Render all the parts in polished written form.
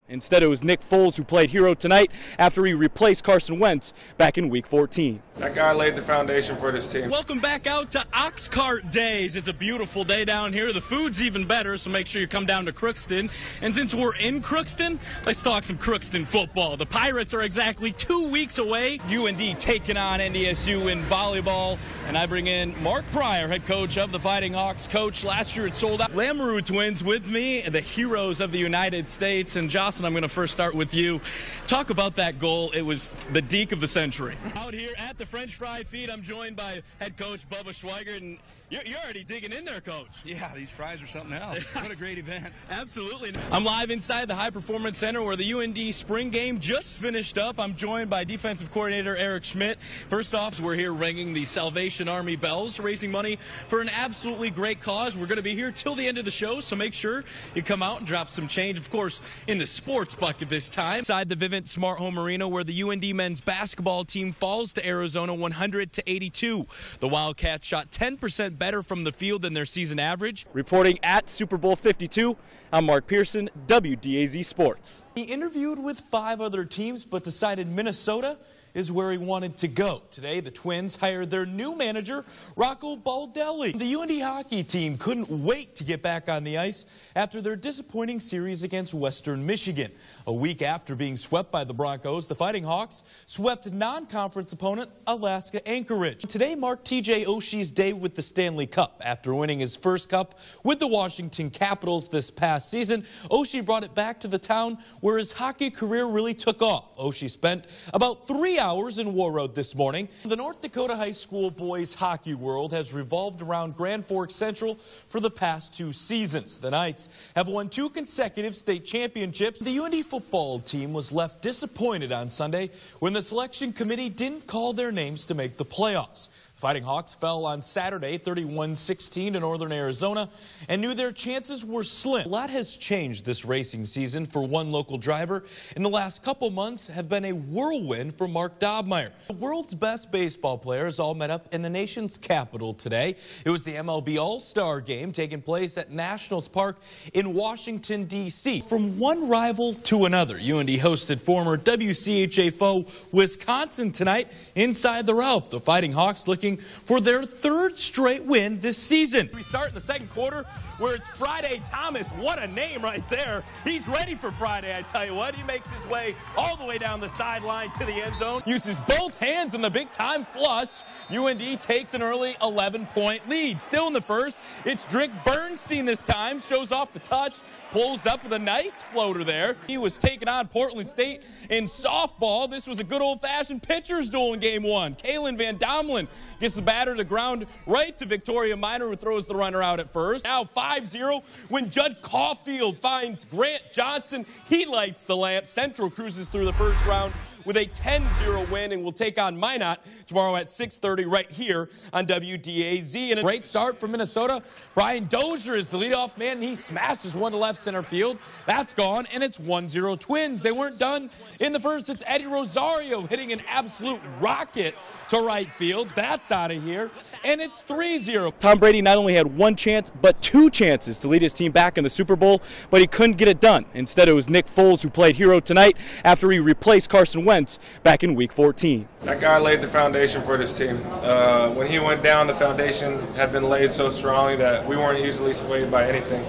Instead, it was Nick Foles who played hero tonight after he replaced Carson Wentz back in Week 14. That guy laid the foundation for this team. Welcome back out to Oxcart Days. It's a beautiful day down here. The food's even better, so make sure you come down to Crookston. And since we're in Crookston, let's talk some Crookston football. The Pirates are exactly 2 weeks away. UND taking on NDSU in volleyball. And I bring in Mark Pryor, head coach of the Fighting Hawks. Coach, last year it sold out. Lamoureux twins with me, the heroes of the United States. And Jocelyn, I'm going to first start with you. Talk about that goal. It was the deke of the century. Out here at the French Fry Feed, I'm joined by head coach Bubba Schweigert, and you're already digging in there, Coach. Yeah, these fries are something else. What a great event. Absolutely. I'm live inside the High Performance Center where the UND spring game just finished up. I'm joined by defensive coordinator Eric Schmidt. First off, we're here ringing the Salvation Army bells, raising money for an absolutely great cause. We're going to be here till the end of the show, so make sure you come out and drop some change, of course, in the sports bucket this time. Inside the Vivint Smart Home Arena where the UND men's basketball team falls to Arizona 100-82. The Wildcats shot 10% better from the field than their season average. Reporting at Super Bowl 52, I'm Mark Pearson, WDAZ Sports. He interviewed with 5 other teams, but decided Minnesota is where he wanted to go. Today, the Twins hired their new manager, Rocco Baldelli. The UND hockey team couldn't wait to get back on the ice after their disappointing series against Western Michigan. A week after being swept by the Broncos, the Fighting Hawks swept non-conference opponent Alaska Anchorage. Today marked TJ Oshie's day with the Stanley Cup. After winning his first cup with the Washington Capitals this past season, Oshie brought it back to the town where his hockey career really took off. Oshie spent about 3 hours in Warroad this morning. The North Dakota high school boys hockey world has revolved around Grand Forks Central for the past 2 seasons. The Knights have won 2 consecutive state championships. The UND football team was left disappointed on Sunday when the selection committee didn't call their names to make the playoffs. Fighting Hawks fell on Saturday 31-16 to Northern Arizona and knew their chances were slim. A lot has changed this racing season for one local driver. In the last couple months have been a whirlwind for Mark Dobmeyer. The world's best baseball players all met up in the nation's capital today. It was the MLB All-Star Game taking place at Nationals Park in Washington, D.C. From one rival to another, UND hosted former WCHA foe Wisconsin tonight inside the Ralph. The Fighting Hawks looking for their 3rd straight win this season. We start in the second quarter where it's Friday Thomas. What a name right there. He's ready for Friday, I tell you what. He makes his way all the way down the sideline to the end zone. Uses both hands in the big-time flush. UND takes an early 11-point lead. Still in the first, it's Drick Bernstein this time. Shows off the touch, pulls up with a nice floater there. He was taking on Portland State in softball. This was a good old-fashioned pitcher's duel in Game 1. Kalen Van Domelen gets the batter to ground right to Victoria Minor, who throws the runner out at first. Now 5-0 when Judd Caulfield finds Grant Johnson. He lights the lamp. Central cruises through the first round with a 10-0 win and will take on Minot tomorrow at 6:30 right here on WDAZ. And a great start for Minnesota. Brian Dozier is the leadoff man, and he smashes one to left center field. That's gone, and it's 1-0 Twins. They weren't done in the first. It's Eddie Rosario hitting an absolute rocket to right field. That's out of here, and it's 3-0. Tom Brady not only had 1 chance, but 2 chances to lead his team back in the Super Bowl, but he couldn't get it done. Instead, it was Nick Foles who played hero tonight after he replaced Carson Wentz back in Week 14. That guy laid the foundation for this team. When he went down, the foundation had been laid so strongly that we weren't easily swayed by anything.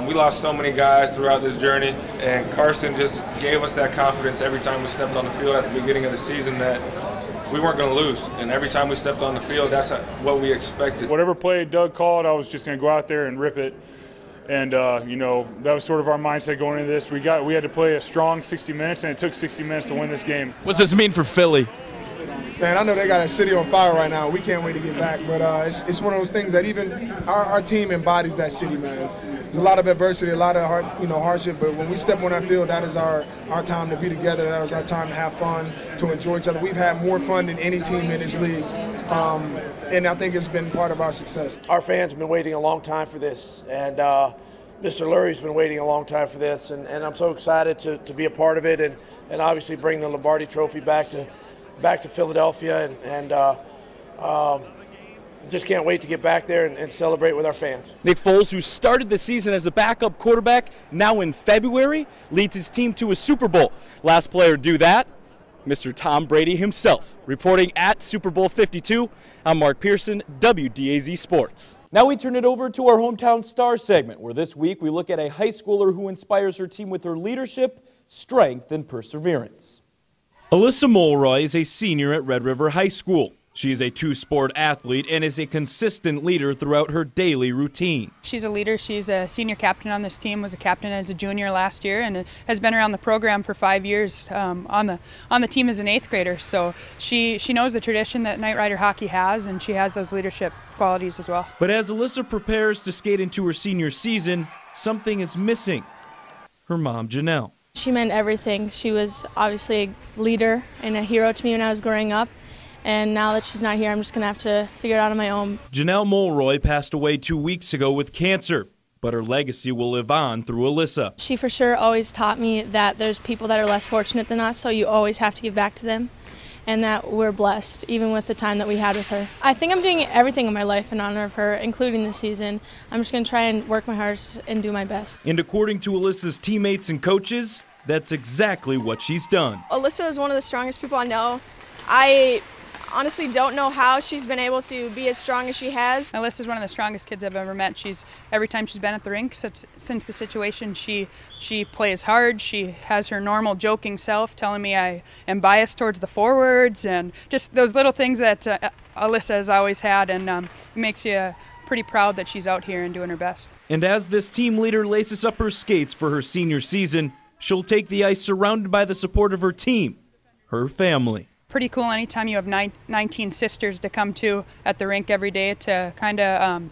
We lost so many guys throughout this journey, and Carson just gave us that confidence every time we stepped on the field at the beginning of the season that we weren't going to lose. And every time we stepped on the field, that's what we expected. Whatever play Doug called, I was just going to go out there and rip it. And, you know, that was sort of our mindset going into this. We had to play a strong 60 minutes, and it took 60 minutes to win this game. What's this mean for Philly? Man, I know they got a city on fire right now. We can't wait to get back. But it's one of those things that even our team embodies that city, man. There's a lot of adversity, a lot of hardship. But when we step on that field, that is our time to be together. That is our time to have fun, to enjoy each other. We've had more fun than any team in this league. And I think it's been part of our success. Our fans have been waiting a long time for this. And Mr. Lurie's been waiting a long time for this. And I'm so excited to be a part of it and obviously bring the Lombardi Trophy back to Philadelphia. And just can't wait to get back there and celebrate with our fans. Nick Foles, who started the season as a backup quarterback, now in February, leads his team to a Super Bowl. Last player to do that, Mr. Tom Brady himself. Reporting at Super Bowl 52, I'm Mark Pearson, WDAZ Sports. Now we turn it over to our Hometown Star segment, where this week we look at a high schooler who inspires her team with her leadership, strength, and perseverance. Alyssa Mulroy is a senior at Red River High School. She is a two-sport athlete and is a consistent leader throughout her daily routine. She's a leader. She's a senior captain on this team, was a captain as a junior last year, and has been around the program for 5 years on the team as an 8th grader. So she knows the tradition that Knight Rider hockey has, and she has those leadership qualities as well. But as Alyssa prepares to skate into her senior season, something is missing. Her mom, Janelle. She meant everything. She was obviously a leader and a hero to me when I was growing up. And now that she's not here, I'm just going to have to figure it out on my own. Janelle Mulroy passed away 2 weeks ago with cancer, but her legacy will live on through Alyssa. She for sure always taught me that there's people that are less fortunate than us, so you always have to give back to them, and that we're blessed, even with the time that we had with her. I think I'm doing everything in my life in honor of her, including this season. I'm just going to try and work my hardest and do my best. And according to Alyssa's teammates and coaches, that's exactly what she's done. Alyssa is one of the strongest people I know. I honestly don't know how she's been able to be as strong as she has. Alyssa's one of the strongest kids I've ever met. Every time she's been at the rink since the situation, she plays hard. She has her normal joking self telling me I am biased towards the forwards, and just those little things that Alyssa has always had, and it makes you pretty proud that she's out here and doing her best. And as this team leader laces up her skates for her senior season, she'll take the ice surrounded by the support of her team, her family. Pretty cool anytime you have 19 sisters to come to at the rink every day to kind of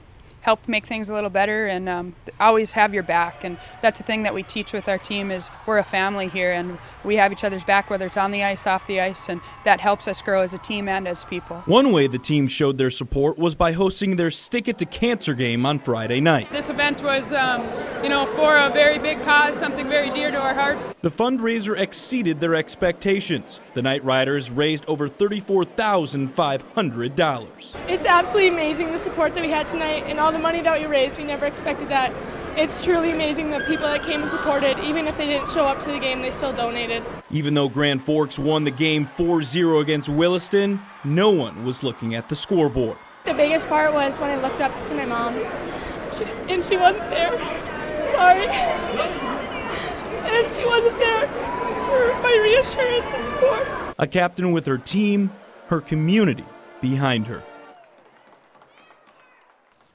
help make things a little better, and always have your back. And that's the thing that we teach with our team, is we're a family here, and we have each other's back, whether it's on the ice, off the ice, and that helps us grow as a team and as people. One way the team showed their support was by hosting their Stick It to Cancer game on Friday night. This event was, for a very big cause, something very dear to our hearts. The fundraiser exceeded their expectations. The Knight Riders raised over $34,500. It's absolutely amazing, the support that we had tonight and all the money that we raised. We never expected that. It's truly amazing the people that came and supported. Even if they didn't show up to the game, they still donated. Even though Grand Forks won the game 4-0 against Williston, no one was looking at the scoreboard. The biggest part was when I looked up to see my mom, and she wasn't there. Sorry. And she wasn't there for my reassurance and support. A captain with her team, her community behind her.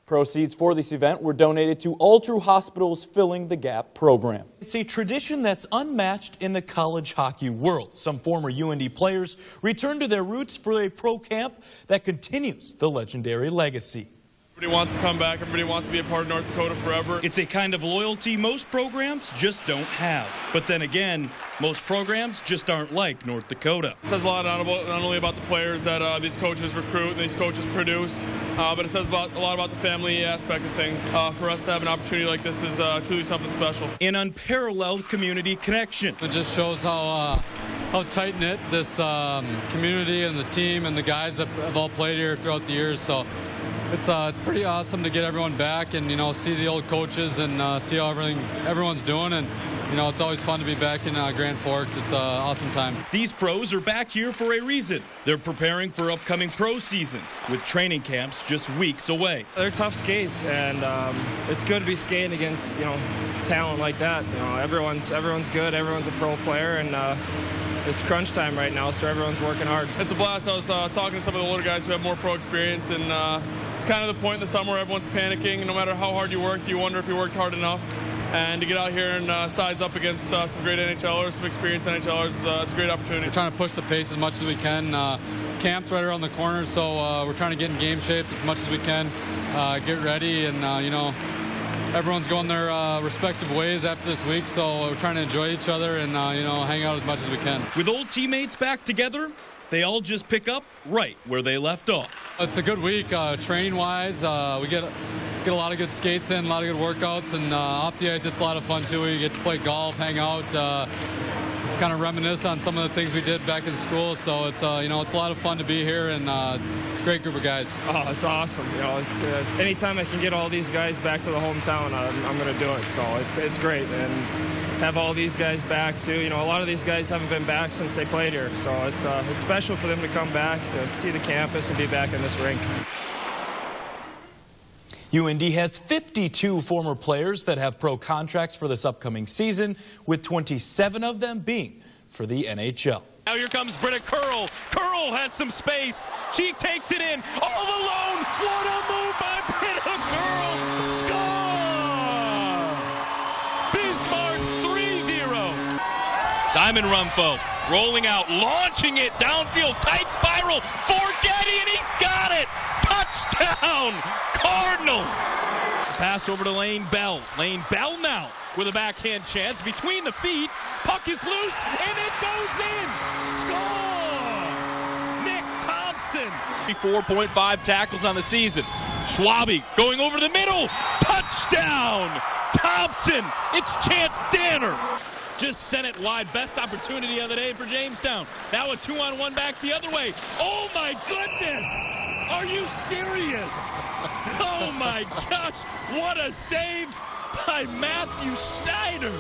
Proceeds for this event were donated to All True Hospital's Filling the Gap program. It's a tradition that's unmatched in the college hockey world. Some former UND players return to their roots for a pro camp that continues the legendary legacy. Everybody wants to come back. Everybody wants to be a part of North Dakota forever. It's a kind of loyalty most programs just don't have. But then again, most programs just aren't like North Dakota. It says a lot not only about the players that these coaches recruit and these coaches produce, but it says a lot about the family aspect of things. For us to have an opportunity like this is truly something special. An unparalleled community connection. It just shows how tight-knit this community and the team and the guys that have all played here throughout the years. So it's pretty awesome to get everyone back and see the old coaches and see how everyone's doing, and it's always fun to be back in Grand Forks. It's an awesome time. These pros are back here for a reason. They're preparing for upcoming pro seasons with training camps just weeks away. They're tough skates, and it's good to be skating against talent like that. Everyone's good. Everyone's a pro player, and it's crunch time right now, so everyone's working hard. It's a blast. I was talking to some of the older guys who have more pro experience, and it's kind of the point in the summer where everyone's panicking. No matter how hard you work, you wonder if you worked hard enough. And to get out here and size up against some great NHLers, some experienced NHLers, it's a great opportunity. We're trying to push the pace as much as we can. Camp's right around the corner, so we're trying to get in game shape as much as we can, get ready, and everyone's going their respective ways after this week, so we're trying to enjoy each other and hang out as much as we can. With old teammates back together, they all just pick up right where they left off. It's a good week training-wise. We get a lot of good skates in, a lot of good workouts, and off the ice it's a lot of fun too. You get to play golf, hang out, kind of reminisce on some of the things we did back in school. So it's it's a lot of fun to be here, and great group of guys. Oh, it's awesome. You know, it's anytime I can get all these guys back to the hometown, I'm going to do it. So it's great, and have all these guys back too. You know, a lot of these guys haven't been back since they played here, so it's special for them to come back, to see the campus, and be back in this rink. UND has 52 former players that have pro contracts for this upcoming season, with 27 of them being for the NHL. Now here comes Britta Curl. Curl has some space. She takes it in all alone. What a move by Britta Curl. Score! Bismarck 3-0. Simon Rumfo rolling out, launching it downfield, tight spiral for Getty, and he's got it. Touchdown, Cardinals. Pass over to Lane Bell. Lane Bell now with a backhand chance between the feet. Puck is loose, and it goes in. Score! Nick Thompson. 4.5 tackles on the season. Schwabe going over the middle. Touchdown! Thompson. It's Chance Danner. Just sent it wide. Best opportunity of the day for Jamestown. Now a 2-on-1 back the other way. Oh my goodness! Are you serious? Oh my gosh! What a save by Matthew Schneider!